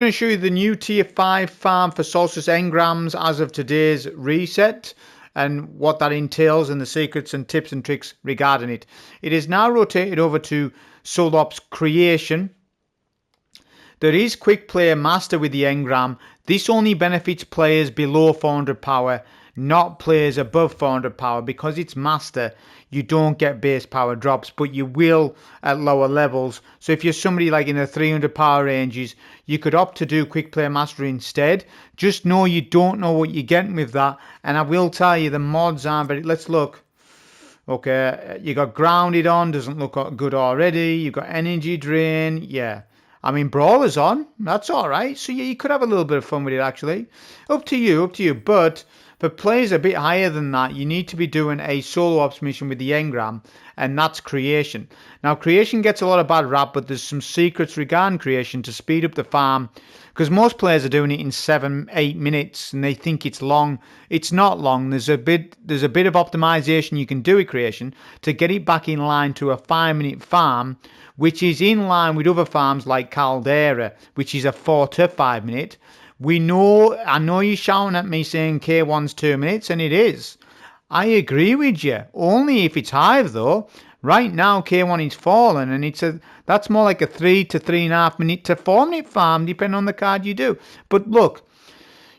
going to show you the new tier 5 farm for Solstice engrams as of today's reset, and what that entails and the secrets and tips and tricks regarding it. It is now rotated over to Solop's creation. There is quick player master with the engram. This only benefits players below 400 power, not players above 400 power. Because it's master, you don't get base power drops, but you will at lower levels. So if you're somebody like in the 300 power ranges, you could opt to do quick player master instead. Just know you don't know what you're getting with that. And I will tell you, the mods aren't very... Let's look. Okay, you got grounded on, doesn't look good already. You got energy drain, yeah. I mean, Brawler's on, that's alright. So yeah, you could have a little bit of fun with it actually. Up to you. But for players a bit higher than that, you need to be doing a solo ops mission with the engram, and that's creation. Now, creation gets a lot of bad rap, but there's some secrets regarding creation to speed up the farm, because most players are doing it in 7-8 minutes and they think it's long. It's not long. There's a bit of optimization you can do with creation to get it back in line to a 5-minute farm, which is in line with other farms like Caldera, which is a 4 to 5 minute. I know you're shouting at me saying K1's 2 minutes, and it is. I agree with you. Only if it's Hive though. Right now K1 is fallen, and that's more like a 3 to 3.5 minute to 4 minute farm, depending on the card you do. But look,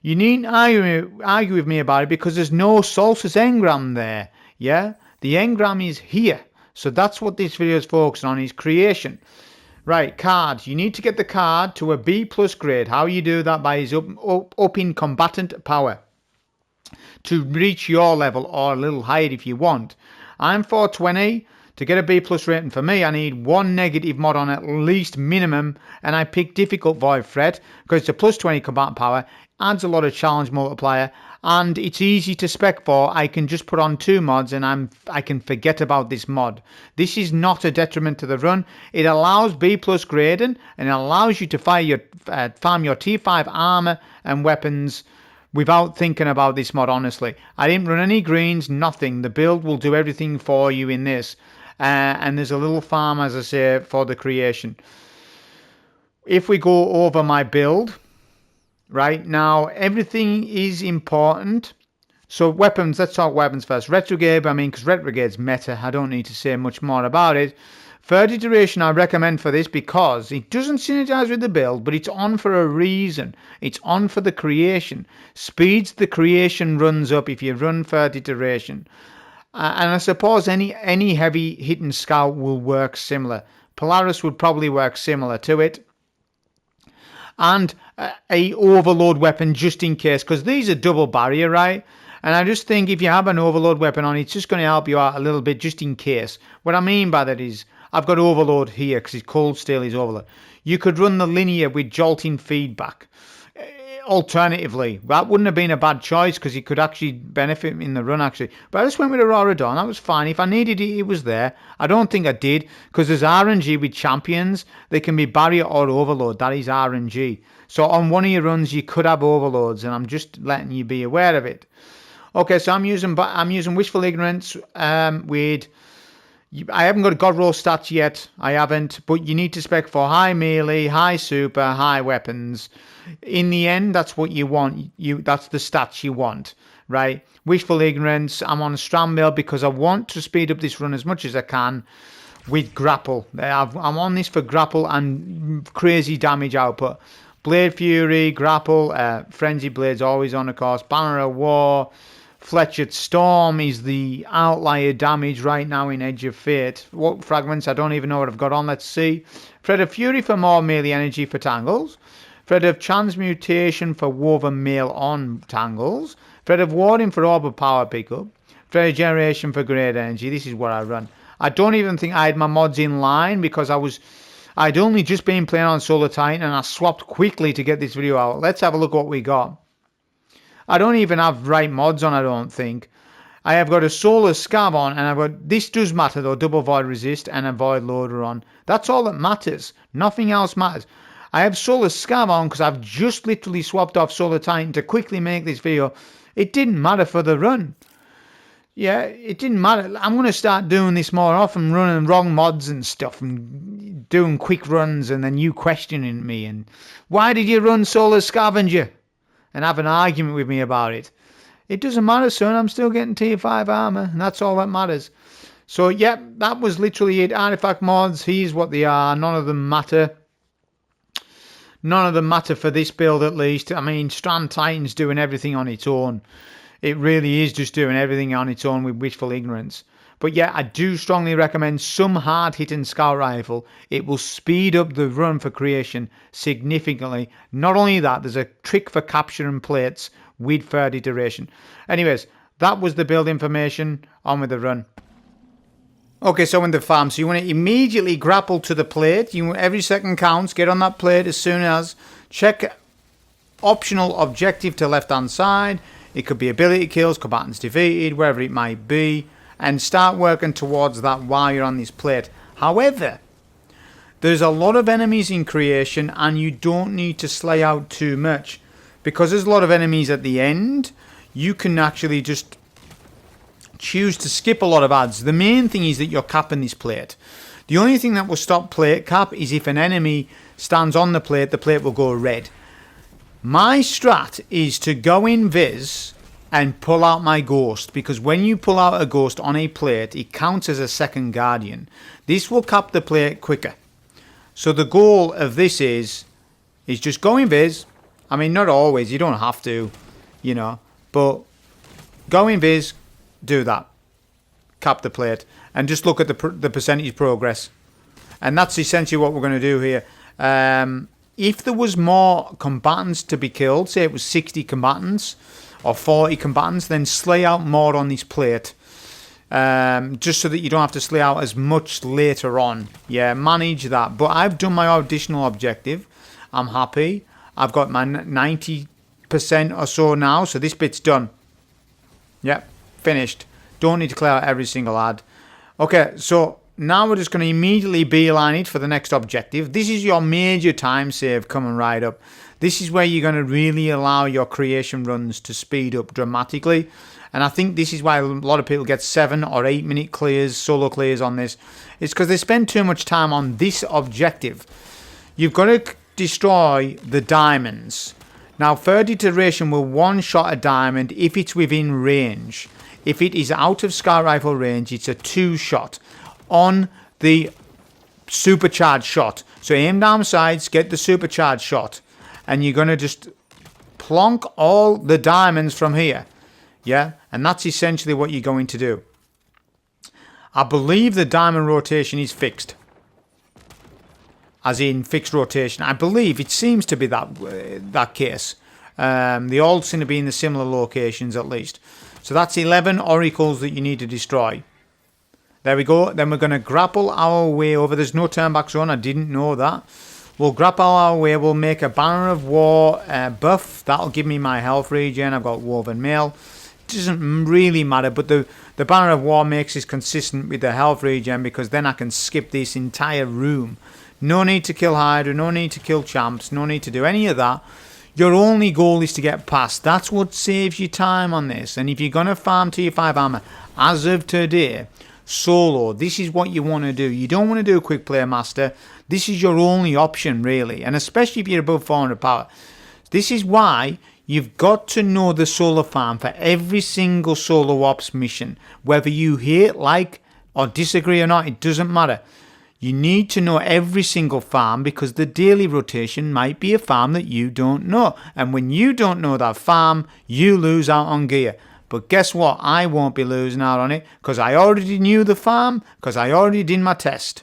you needn't argue with me about it, because there's no Solstice engram there. Yeah, the engram is here. So that's what this video is focusing on, is creation. Right, cards. You need to get the card to a B+ grade. How you do that? By his upping combatant power to reach your level, or a little higher if you want. I'm 420. To get a B+ rating for me, I need one negative mod on at least minimum, and I pick difficult void threat because it's a +20 combatant power, adds a lot of challenge multiplier, and it's easy to spec for. I can just put on 2 mods and I can forget about this mod. This is not a detriment to the run. It allows B+ grading, and it allows you to farm your tier 5 armor and weapons without thinking about this mod. Honestly, I didn't run any greens, nothing. The build will do everything for you in this. And there's a little farm, as I say, for the creation. If we go over my build, right now, everything is important. So weapons, let's talk weapons first. Retrograde, because Retrograde's meta, I don't need to say much more about it. Third iteration I recommend for this because it doesn't synergize with the build, but it's on for a reason. It's on for the creation. Speeds the creation runs up if you run third iteration. And I suppose any heavy hitting scout will work similar. Polaris would probably work similar to it. And a overload weapon just in case, because these are double barrier, right? And I just think if you have an overload weapon on, it's just going to help you out a little bit just in case. What I mean by that is, I've got overload here because it's cold steel is overload. You could run the linear with jolting feedback. Alternatively, that wouldn't have been a bad choice because it could actually benefit in the run actually. But I just went with Aurora Dawn. That was fine. If I needed it, it was there. I don't think I did, because there's RNG with champions. They can be barrier or overload. That is RNG. So on one of your runs, you could have overloads, and I'm just letting you be aware of it. Okay, so I'm using Wishful Ignorance with... I haven't got a God Roll stats yet. I haven't, but you need to spec for high melee, high super, high weapons. In the end, that's what you want. That's the stats you want, right? Wishful Ignorance. I'm on Strand Mail because I want to speed up this run as much as I can with grapple. I'm on this for grapple and crazy damage output. Blade Fury, grapple, Frenzy Blade's always on, of course. Banner of War. Fletchered Storm is the outlier damage right now in Edge of Fate. What fragments? I don't even know what I've got on. Let's see. Thread of Fury for more melee energy for Tangles. Thread of Transmutation for Woven Mail on Tangles. Thread of Warding for Orb of Power pickup. Thread of Generation for Great Energy. This is what I run. I don't even think I had my mods in line because I'd only just been playing on Solar Titan, and I swapped quickly to get this video out. Let's have a look what we got. I don't even have right mods on, I don't think. I have got a Solar Scav on, and I've got, this does matter though, double void resist and a void loader on. That's all that matters. Nothing else matters. I have Solar Scav on because I've just literally swapped off Solar Titan to quickly make this video. It didn't matter for the run. Yeah, it didn't matter. I'm going to start doing this more often, running wrong mods and stuff and doing quick runs, and then you questioning me and why did you run Solar Scavenger and have an argument with me about it. It doesn't matter, son. I'm still getting tier 5 armor, and that's all that matters. So, yeah, that was literally it. Artifact mods, here's what they are. None of them matter. None of them matter for this build, at least. I mean, Strand Titan's doing everything on its own. It really is just doing everything on its own with wishful ignorance. But yeah, I do strongly recommend some hard-hitting scout rifle. It will speed up the run for creation significantly. Not only that, there's a trick for capturing plates with third iteration. Anyways, that was the build information. On with the run. Okay, so in the farm, so you want to immediately grapple to the plate. Every second counts. Get on that plate as soon as. Check optional objective to left-hand side. It could be ability kills, combatants defeated, wherever it might be, and start working towards that while you're on this plate. However, there's a lot of enemies in creation and you don't need to slay out too much. Because there's a lot of enemies at the end, you can actually just choose to skip a lot of ads. The main thing is that you're capping this plate. The only thing that will stop plate cap is if an enemy stands on the plate will go red. My strat is to go in Viz and pull out my ghost, because when you pull out a ghost on a plate, it counts as a second guardian. This will cap the plate quicker. So the goal of this is just go in Viz. I mean, not always, you don't have to, you know, but go in Viz, do that. Cap the plate and just look at the percentage progress. And that's essentially what we're going to do here. If there was more combatants to be killed, say it was 60 combatants or 40 combatants, then slay out more on this plate. Just so that you don't have to slay out as much later on. Yeah, manage that. But I've done my additional objective. I'm happy. I've got my 90% or so now, so this bit's done. Yep, finished. Don't need to clear out every single ad. Okay, so now we're just going to immediately beeline it for the next objective. This is your major time save coming right up. This is where you're going to really allow your creation runs to speed up dramatically. And I think this is why a lot of people get 7 or 8 minute clears, solo clears on this. It's because they spend too much time on this objective. You've got to destroy the diamonds. Now, third iteration will one-shot a diamond if it's within range. If it is out of scout rifle range, it's a 2-shot on the supercharged shot. So aim down sights, get the supercharged shot, and you're going to just plonk all the diamonds from here. Yeah, and that's essentially what you're going to do. I believe the diamond rotation is fixed. As in fixed rotation. I believe it seems to be that case. They all seem to be in the similar locations at least. So that's 11 oracles that you need to destroy. There we go. Then we're going to grapple our way over. There's no turn back zone. I didn't know that. We'll grapple our way. We'll make a Banner of War buff. That'll give me my health regen. I've got Woven Mail. It doesn't really matter, but the Banner of War makes this consistent with the health regen, because then I can skip this entire room. No need to kill Hydra. No need to kill champs. No need to do any of that. Your only goal is to get past. That's what saves you time on this. And if you're going to farm tier 5 armor, as of today, solo, this is what you want to do. You don't want to do a quick player master. This is your only option, really. And especially if you're above 400 power. This is why you've got to know the solo farm for every single solo ops mission. Whether you hate, like, or disagree or not, it doesn't matter. You need to know every single farm, because the daily rotation might be a farm that you don't know. And when you don't know that farm, you lose out on gear. But guess what? I won't be losing out on it, because I already knew the farm, because I already did my test.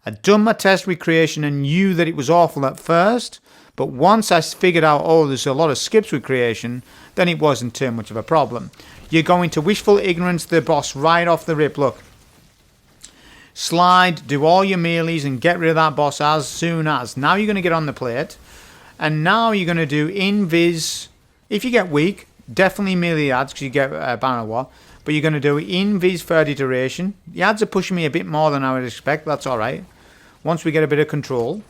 I'd done my test with creation and knew that it was awful at first. But once I figured out, oh, there's a lot of skips with creation, then it wasn't too much of a problem. You're going to wishful ignorance the boss right off the rip. Look. Slide, do all your melees and get rid of that boss as soon as. Now you're going to get on the plate. And now you're going to do invis. If you get weak, definitely melee ads, because you get Banner of War. But you're going to do invis third iteration. The ads are pushing me a bit more than I would expect. That's alright. Once we get a bit of control.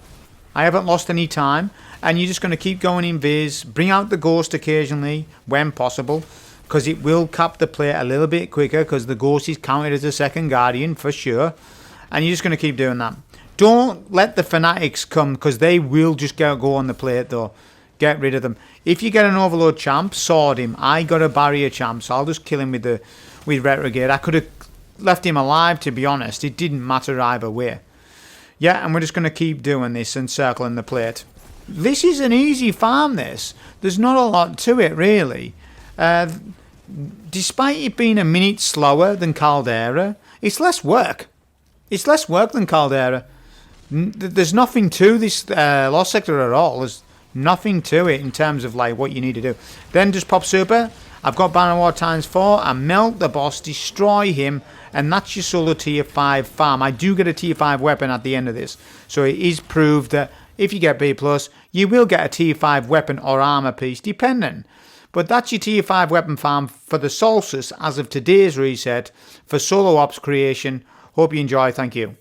I haven't lost any time. And you're just going to keep going invis. Bring out the ghost occasionally when possible. because it will cap the plate a little bit quicker because the ghost is counted as a second guardian for sure. And you're just going to keep doing that. Don't let the fanatics come because they will just go on the plate though. Get rid of them. If you get an overload champ, sword him. I got a barrier champ, so I'll just kill him with retrograde. I could have left him alive, to be honest. It didn't matter either way. Yeah, and we're just going to keep doing this and circling the plate. This is an easy farm, this. There's not a lot to it, really. Despite it being a minute slower than Caldera, it's less work. It's less work than Caldera. There's nothing to this Lost Sector at all. There's nothing to it in terms of like what you need to do. Then just pop super. I've got Banner War ×4 and melt the boss, destroy him, and that's your solo tier 5 farm. I do get a tier 5 weapon at the end of this, so it is proved that if you get B+, you will get a tier 5 weapon or armor piece, depending. But that's your tier 5 weapon farm for the Solstice as of today's reset for solo ops creation. Hope you enjoy. Thank you.